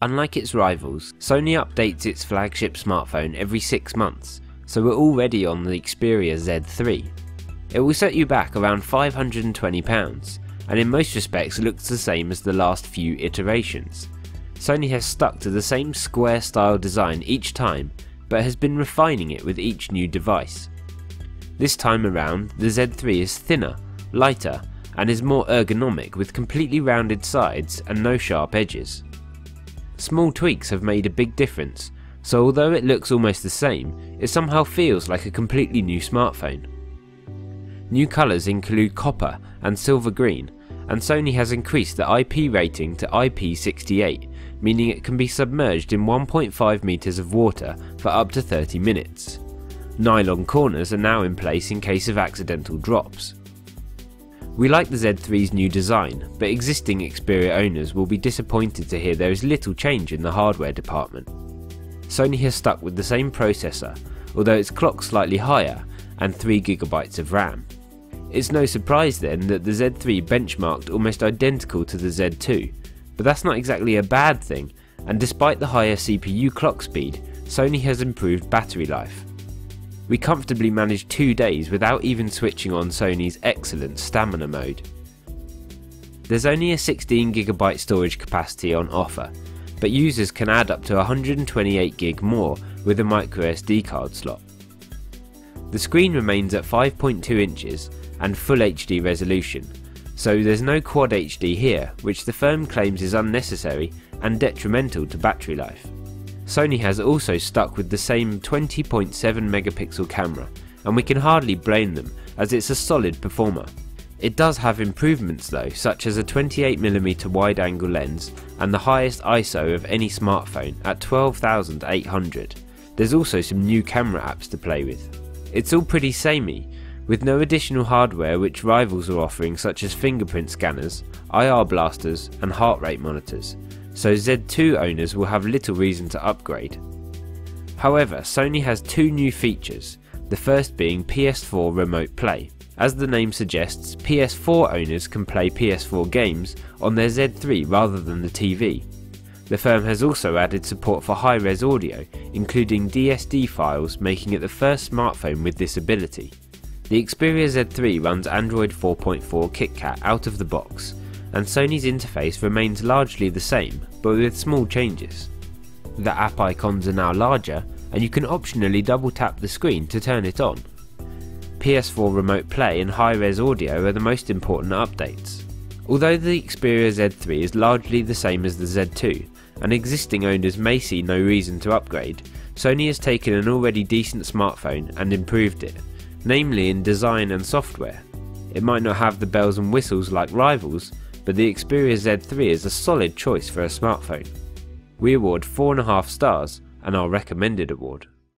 Unlike its rivals, Sony updates its flagship smartphone every 6 months, so we're already on the Xperia Z3. It will set you back around £520, and in most respects looks the same as the last few iterations. Sony has stuck to the same square style design each time, but has been refining it with each new device. This time around, the Z3 is thinner, lighter, and is more ergonomic with completely rounded sides and no sharp edges. Small tweaks have made a big difference, so although it looks almost the same, it somehow feels like a completely new smartphone. New colours include copper and silver green, and Sony has increased the IP rating to IP68, meaning it can be submerged in 1.5 meters of water for up to 30 minutes. Nylon corners are now in place in case of accidental drops. We like the Z3's new design, but existing Xperia owners will be disappointed to hear there is little change in the hardware department. Sony has stuck with the same processor, although it's clocked slightly higher and 3GB of RAM. It's no surprise then that the Z3 benchmarked almost identical to the Z2, but that's not exactly a bad thing, and despite the higher CPU clock speed, Sony has improved battery life. We comfortably managed 2 days without even switching on Sony's excellent stamina mode. There's only a 16GB storage capacity on offer, but users can add up to 128GB more with a microSD card slot. The screen remains at 5.2 inches and Full HD resolution, so there's no Quad HD here, which the firm claims is unnecessary and detrimental to battery life. Sony has also stuck with the same 20.7 megapixel camera, and we can hardly blame them as it's a solid performer. It does have improvements though, such as a 28mm wide angle lens and the highest ISO of any smartphone at 12,800. There's also some new camera apps to play with. It's all pretty samey, with no additional hardware which rivals are offering, such as fingerprint scanners, IR blasters and heart rate monitors, so Z2 owners will have little reason to upgrade. However, Sony has 2 new features, the first being PS4 Remote Play. As the name suggests, PS4 owners can play PS4 games on their Z3 rather than the TV. The firm has also added support for high-res audio, including DSD files, making it the first smartphone with this ability. The Xperia Z3 runs Android 4.4 KitKat out of the box, and Sony's interface remains largely the same, but with small changes. The app icons are now larger, and you can optionally double tap the screen to turn it on. PS4 Remote Play and high-res audio are the most important updates. Although the Xperia Z3 is largely the same as the Z2, and existing owners may see no reason to upgrade, Sony has taken an already decent smartphone and improved it, namely in design and software. It might not have the bells and whistles like rivals, but the Xperia Z3 is a solid choice for a smartphone. We award 4.5 stars and our recommended award.